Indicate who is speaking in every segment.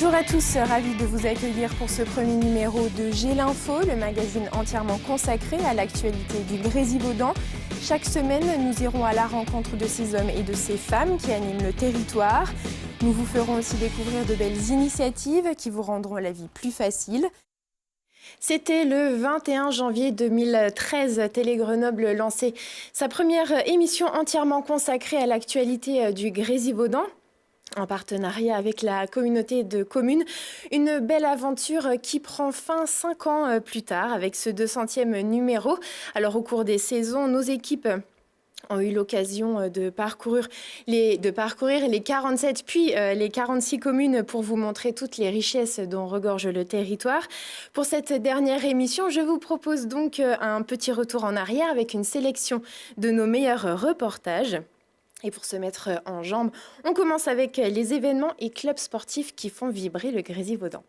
Speaker 1: Bonjour à tous, ravi de vous accueillir pour ce premier numéro de J'ai l'info, le magazine entièrement consacré à l'actualité du Grésivaudan. Chaque semaine, nous irons à la rencontre de ces hommes et de ces femmes qui animent le territoire. Nous vous ferons aussi découvrir de belles initiatives qui vous rendront la vie plus facile. C'était le 21 janvier 2013, Télé Grenoble lançait sa première émission entièrement consacrée à l'actualité du Grésivaudan, en partenariat avec la communauté de communes. Une belle aventure qui prend fin 5 ans plus tard avec ce 200e numéro. Alors au cours des saisons, nos équipes ont eu l'occasion de parcourir les 47 puis les 46 communes pour vous montrer toutes les richesses dont regorge le territoire. Pour cette dernière émission, je vous propose donc un petit retour en arrière avec une sélection de nos meilleurs reportages. Et pour se mettre en jambes, on commence avec les événements et clubs sportifs qui font vibrer le Grésivaudan.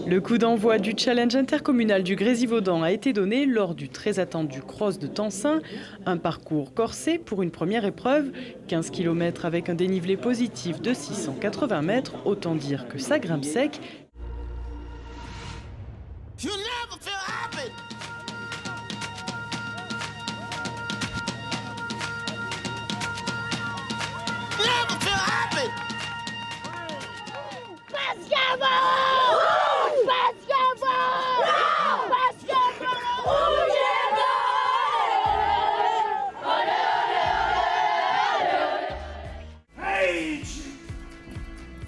Speaker 2: Le coup d'envoi du challenge intercommunal du Grésivaudan a été donné lors du très attendu cross de Tencin, un parcours corsé pour une première épreuve, 15 km avec un dénivelé positif de 680 mètres, autant dire que ça grimpe sec.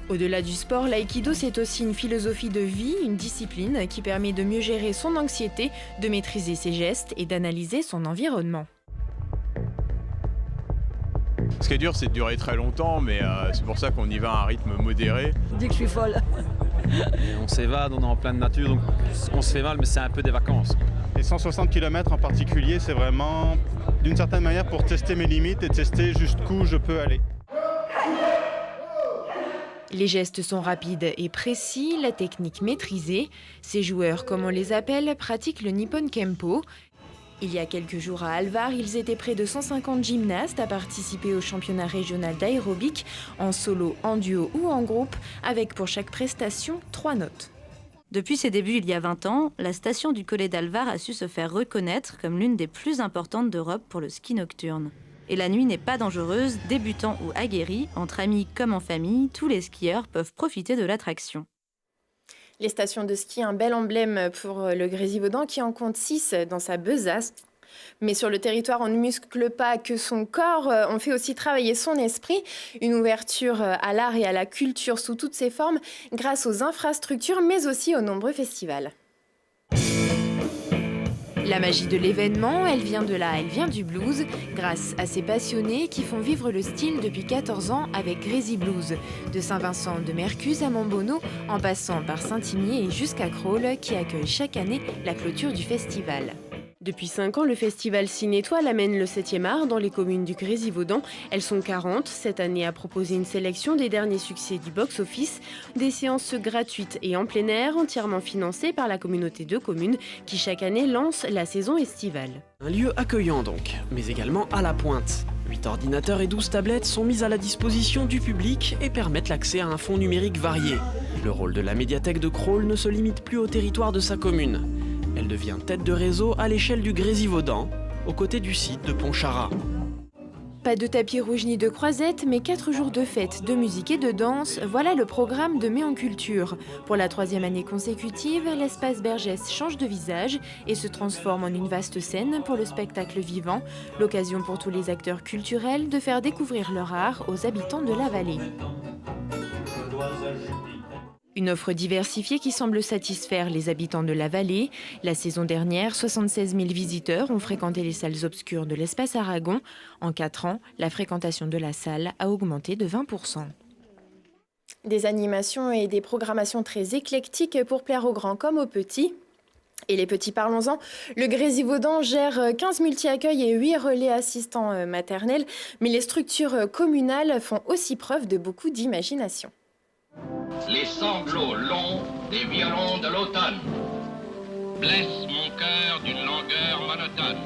Speaker 2: Au-delà du sport, l'aïkido, c'est aussi une philosophie de vie, une discipline qui permet de mieux gérer son anxiété, de maîtriser ses gestes et d'analyser son environnement.
Speaker 3: Ce qui est dur, c'est de durer très longtemps, mais c'est pour ça qu'on y va à un rythme modéré.
Speaker 4: On dit que je suis folle.
Speaker 5: On s'évade, on est en pleine nature, donc on se fait mal, mais c'est un peu des vacances.
Speaker 6: Les 160 km en particulier, c'est vraiment d'une certaine manière pour tester mes limites et tester jusqu'où je peux aller.
Speaker 2: Les gestes sont rapides et précis, la technique maîtrisée. Ces joueurs, comme on les appelle, pratiquent le Nippon Kempo. Il y a quelques jours à Alvar, ils étaient près de 150 gymnastes à participer au championnat régional d'aérobic, en solo, en duo ou en groupe, avec pour chaque prestation 3 notes.
Speaker 7: Depuis ses débuts il y a 20 ans, la station du Collet d'Alvar a su se faire reconnaître comme l'une des plus importantes d'Europe pour le ski nocturne. Et la nuit n'est pas dangereuse, débutants ou aguerris, entre amis comme en famille, tous les skieurs peuvent profiter de l'attraction.
Speaker 1: Les stations de ski, un bel emblème pour le Grésivaudan qui en compte 6 dans sa besace. Mais sur le territoire, on ne muscle pas que son corps, on fait aussi travailler son esprit. Une ouverture à l'art et à la culture sous toutes ses formes grâce aux infrastructures, mais aussi aux nombreux festivals. La magie de l'événement, elle vient de là, elle vient du blues, grâce à ces passionnés qui font vivre le style depuis 14 ans avec Grésy Blues, de Saint-Vincent de Mercuse à Montbonneau, en passant par Saint-Imier et jusqu'à Crolles, qui accueille chaque année la clôture du festival. Depuis 5 ans, le festival Cine Étoile amène le 7e art dans les communes du Grésivaudan. Elles sont 40. Cette année a proposé une sélection des derniers succès du box-office, des séances gratuites et en plein air, entièrement financées par la communauté de communes qui chaque année lance la saison estivale.
Speaker 8: Un lieu accueillant donc, mais également à la pointe. 8 ordinateurs et 12 tablettes sont mis à la disposition du public et permettent l'accès à un fonds numérique varié. Le rôle de la médiathèque de Crolles ne se limite plus au territoire de sa commune. Elle devient tête de réseau à l'échelle du Grésivaudan, aux côtés du site de Pontcharrat.
Speaker 2: Pas de tapis rouge ni de croisette, mais 4 jours de fête, de musique et de danse, voilà le programme de Mai en Culture. Pour la 3e année consécutive, l'espace Bergès change de visage et se transforme en une vaste scène pour le spectacle vivant, l'occasion pour tous les acteurs culturels de faire découvrir leur art aux habitants de la vallée. Une offre diversifiée qui semble satisfaire les habitants de la vallée. La saison dernière, 76 000 visiteurs ont fréquenté les salles obscures de l'espace Aragon. En 4 ans, la fréquentation de la salle a augmenté de 20%.
Speaker 1: Des animations et des programmations très éclectiques pour plaire aux grands comme aux petits. Et les petits, parlons-en. Le Grésivaudan gère 15 multi-accueils et 8 relais assistants maternels. Mais les structures communales font aussi preuve de beaucoup d'imagination.
Speaker 9: Les sanglots longs des violons de l'automne blessent mon cœur d'une langueur monotone.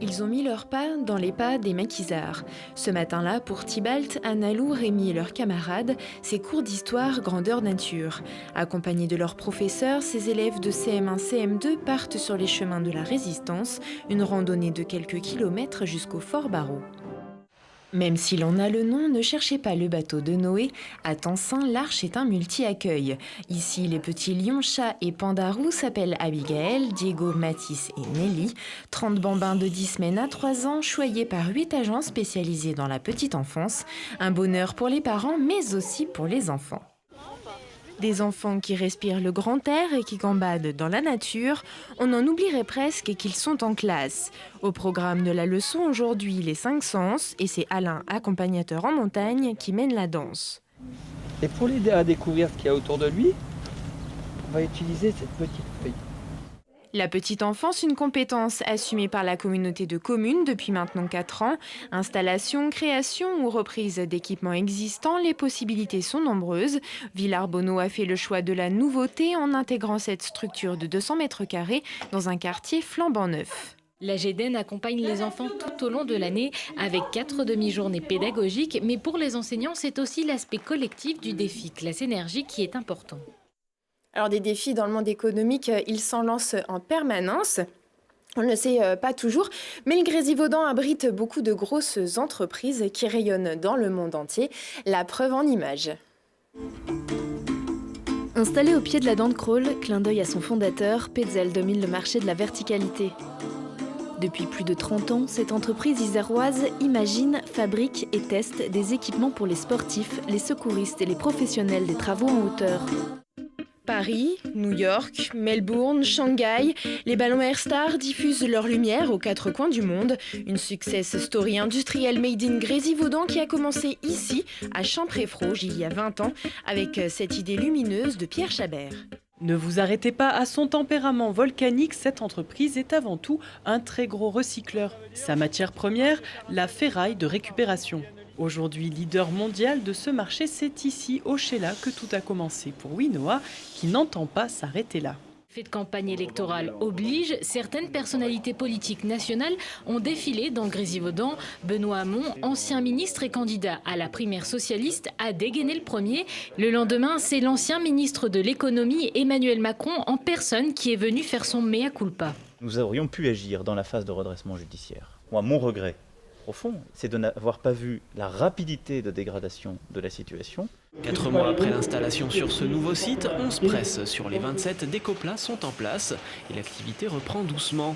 Speaker 2: Ils ont mis leurs pas dans les pas des maquisards. Ce matin-là, pour Tybalt, Annalou, Rémi et leurs camarades, c'est cours d'histoire grandeur nature. Accompagnés de leurs professeurs, ces élèves de CM1, CM2 partent sur les chemins de la Résistance, une randonnée de quelques kilomètres jusqu'au Fort Barreau. Même s'il en a le nom, ne cherchez pas le bateau de Noé. À Tencin, l'Arche est un multi-accueil. Ici, les petits lions, chats et pandarous s'appellent Abigail, Diego, Mathis et Nelly. 30 bambins de 10 semaines à 3 ans, choyés par 8 agents spécialisés dans la petite enfance. Un bonheur pour les parents, mais aussi pour les enfants. Des enfants qui respirent le grand air et qui gambadent dans la nature, on en oublierait presque qu'ils sont en classe. Au programme de la leçon aujourd'hui, les 5 sens, et c'est Alain, accompagnateur en montagne, qui mène la danse.
Speaker 4: Et pour l'aider à découvrir ce qu'il y a autour de lui, on va utiliser cette petite feuille.
Speaker 2: La petite enfance, une compétence assumée par la communauté de communes depuis maintenant 4 ans. Installation, création ou reprise d'équipements existants, les possibilités sont nombreuses. Villars-Bonneau a fait le choix de la nouveauté en intégrant cette structure de 200 mètres carrés dans un quartier flambant neuf.
Speaker 10: La GEDEN accompagne les enfants tout au long de l'année avec 4 demi-journées pédagogiques, mais pour les enseignants, c'est aussi l'aspect collectif du défi Classe Énergie qui est important.
Speaker 1: Alors des défis dans le monde économique, ils s'en lancent en permanence. On ne le sait pas toujours, mais le Grésivaudan abrite beaucoup de grosses entreprises qui rayonnent dans le monde entier. La preuve en images.
Speaker 11: Installé au pied de la dent de Crolles, clin d'œil à son fondateur, Petzl domine le marché de la verticalité. Depuis plus de 30 ans, cette entreprise iséroise imagine, fabrique et teste des équipements pour les sportifs, les secouristes et les professionnels des travaux en hauteur.
Speaker 2: Paris, New York, Melbourne, Shanghai, les ballons Airstar diffusent leur lumière aux 4 coins du monde. Une success story industrielle made in Grésivaudan qui a commencé ici, à Champré-Frouge, il y a 20 ans, avec cette idée lumineuse de Pierre Chabert.
Speaker 12: Ne vous arrêtez pas à son tempérament volcanique, cette entreprise est avant tout un très gros recycleur. Sa matière première, la ferraille de récupération. Aujourd'hui leader mondial de ce marché, c'est ici, au Sheila, que tout a commencé pour Winoa, qui n'entend pas s'arrêter là.
Speaker 10: Fait de campagne électorale oblige, certaines personnalités politiques nationales ont défilé dans le Grésivaudan. Benoît Hamon, ancien ministre et candidat à la primaire socialiste, a dégainé le premier. Le lendemain, c'est l'ancien ministre de l'économie Emmanuel Macron en personne qui est venu faire son mea culpa.
Speaker 13: Nous aurions pu agir dans la phase de redressement judiciaire. Moi, mon regret profond, c'est de n'avoir pas vu la rapidité de dégradation de la situation.
Speaker 8: 4 mois après l'installation sur ce nouveau site, 11 presses sur les 27 décoplats sont en place et l'activité reprend doucement.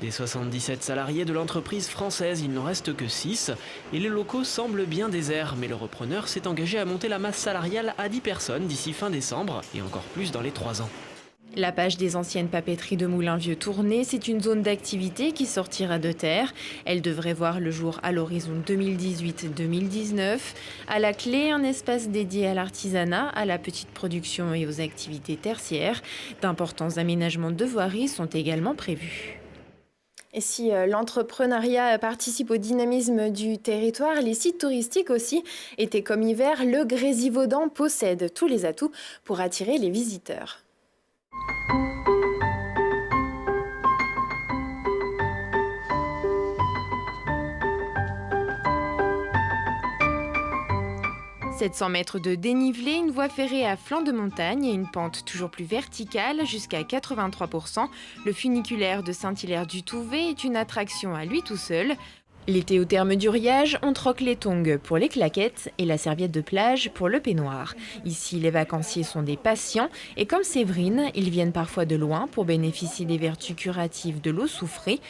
Speaker 8: Des 77 salariés de l'entreprise française, il n'en reste que 6 et les locaux semblent bien déserts, mais le repreneur s'est engagé à monter la masse salariale à 10 personnes d'ici fin décembre et encore plus dans les 3 ans.
Speaker 2: La page des anciennes papeteries de Moulin-Vieux tournée, c'est une zone d'activité qui sortira de terre. Elle devrait voir le jour à l'horizon 2018-2019. À la clé, un espace dédié à l'artisanat, à la petite production et aux activités tertiaires. D'importants aménagements de voirie sont également prévus.
Speaker 1: Et si l'entrepreneuriat participe au dynamisme du territoire, les sites touristiques aussi, été comme hiver, le Grésivaudan possède tous les atouts pour attirer les visiteurs. «
Speaker 2: 700 mètres de dénivelé, une voie ferrée à flanc de montagne et une pente toujours plus verticale jusqu'à 83%. Le funiculaire de Saint-Hilaire-du-Touvet est une attraction à lui tout seul. L'été au terme du Riage, on troque les tongs pour les claquettes et la serviette de plage pour le peignoir. Ici, les vacanciers sont des patients et comme Séverine, ils viennent parfois de loin pour bénéficier des vertus curatives de l'eau soufrée.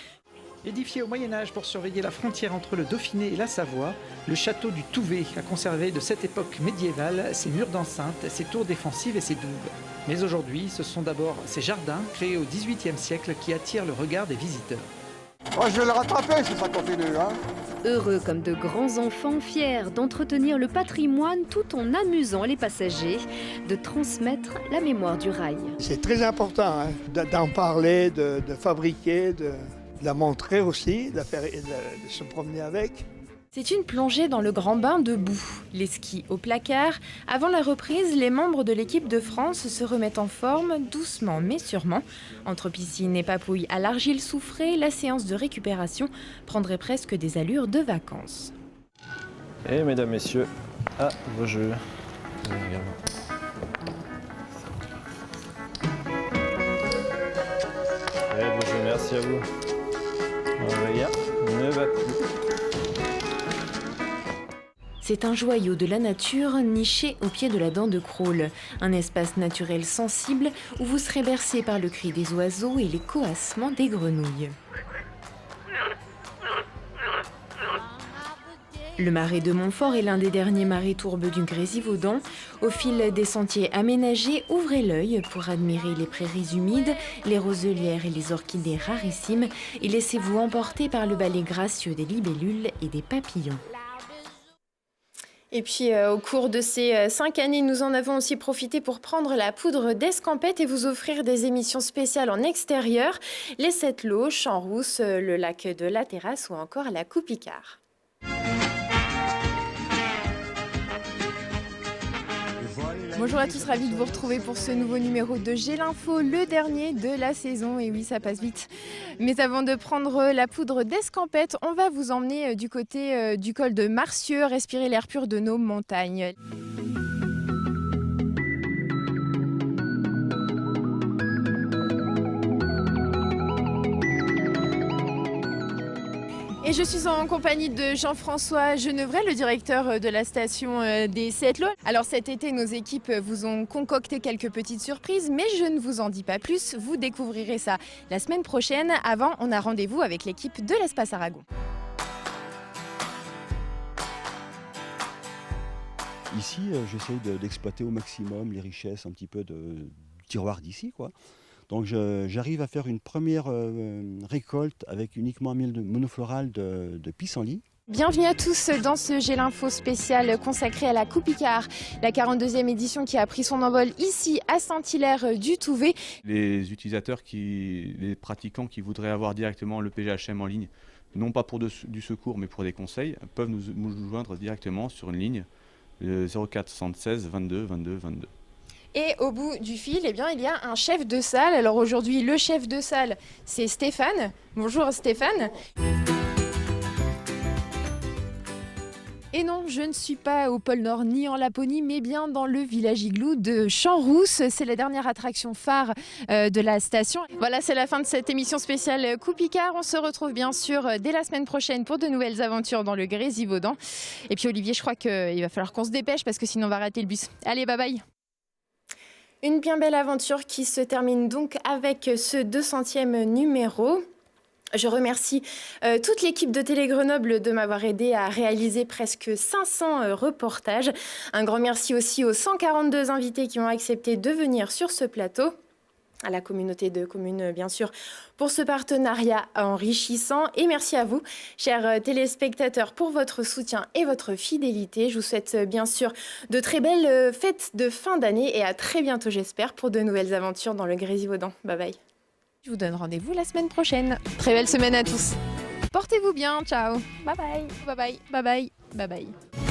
Speaker 14: Édifié au Moyen-Âge pour surveiller la frontière entre le Dauphiné et la Savoie, le château du Touvet a conservé de cette époque médiévale ses murs d'enceinte, ses tours défensives et ses douves. Mais aujourd'hui, ce sont d'abord ces jardins créés au XVIIIe siècle qui attirent le regard des visiteurs.
Speaker 15: Oh, je vais le rattraper si ça continue, hein.
Speaker 11: Heureux comme de grands enfants, fiers d'entretenir le patrimoine tout en amusant les passagers, de transmettre la mémoire du rail.
Speaker 15: C'est très important hein, d'en parler, de fabriquer, de la montrer aussi, de se promener avec.
Speaker 2: C'est une plongée dans le grand bain de boue. Les skis au placard. Avant la reprise, les membres de l'équipe de France se remettent en forme, doucement mais sûrement. Entre piscine et papouille à l'argile soufrée, la séance de récupération prendrait presque des allures de vacances.
Speaker 16: Et mesdames, messieurs, à vos jeux. Allez, vos jeux, merci à vous. Regarde, ne va plus.
Speaker 2: C'est un joyau de la nature niché au pied de la dent de Crolles, un espace naturel sensible où vous serez bercé par le cri des oiseaux et les coassements des grenouilles. Le marais de Montfort est l'un des derniers marais tourbeux du Grésivaudan. Au fil des sentiers aménagés, ouvrez l'œil pour admirer les prairies humides, les roselières et les orchidées rarissimes et laissez-vous emporter par le ballet gracieux des libellules et des papillons.
Speaker 1: Et puis au cours de ces 5 années, nous en avons aussi profité pour prendre la poudre d'escampette et vous offrir des émissions spéciales en extérieur, les 7 lots, Champs-Rousses, le lac de la Terrasse ou encore la Coupe Icare. Bonjour à tous, ravi de vous retrouver pour ce nouveau numéro de J'ai l'info, le dernier de la saison. Et oui, ça passe vite. Mais avant de prendre la poudre d'escampette, on va vous emmener du côté du col de Marcieux, respirer l'air pur de nos montagnes. Et je suis en compagnie de Jean-François Genevray, le directeur de la station des 7 lots. Alors cet été, nos équipes vous ont concocté quelques petites surprises, mais je ne vous en dis pas plus, vous découvrirez ça la semaine prochaine. Avant, on a rendez-vous avec l'équipe de l'Espace Aragon.
Speaker 17: Ici, j'essaye d'exploiter au maximum les richesses un petit peu du tiroir d'ici, quoi. Donc j'arrive à faire une première récolte avec uniquement un miel monofloral de pissenlit.
Speaker 1: Bienvenue à tous dans ce J'ai l'info spécial consacré à la Coupe Icare, la 42e édition qui a pris son envol ici à Saint-Hilaire du Touvet.
Speaker 18: Les utilisateurs, les pratiquants qui voudraient avoir directement le PGHM en ligne, non pas pour du secours mais pour des conseils, peuvent nous joindre directement sur une ligne 04 76 22 22 22.
Speaker 1: Et au bout du fil, eh bien, il y a un chef de salle. Alors aujourd'hui, le chef de salle, c'est Stéphane. Bonjour Stéphane. Et non, je ne suis pas au pôle Nord ni en Laponie, mais bien dans le village igloo de Champs-Rousses. C'est la dernière attraction phare de la station. Voilà, c'est la fin de cette émission spéciale Coupe Icare. On se retrouve bien sûr dès la semaine prochaine pour de nouvelles aventures dans le Grésivaudan. Et puis Olivier, je crois qu'il va falloir qu'on se dépêche parce que sinon on va rater le bus. Allez, bye bye. Une bien belle aventure qui se termine donc avec ce 200e numéro. Je remercie toute l'équipe de Télé Grenoble de m'avoir aidé à réaliser presque 500 reportages. Un grand merci aussi aux 142 invités qui ont accepté de venir sur ce plateau. À la communauté de communes, bien sûr, pour ce partenariat enrichissant. Et merci à vous, chers téléspectateurs, pour votre soutien et votre fidélité. Je vous souhaite bien sûr de très belles fêtes de fin d'année et à très bientôt, j'espère, pour de nouvelles aventures dans le Grésivaudan. Bye bye. Je vous donne rendez-vous la semaine prochaine. Très belle semaine à tous. Portez-vous bien, ciao. Bye bye, bye bye, bye bye, bye bye.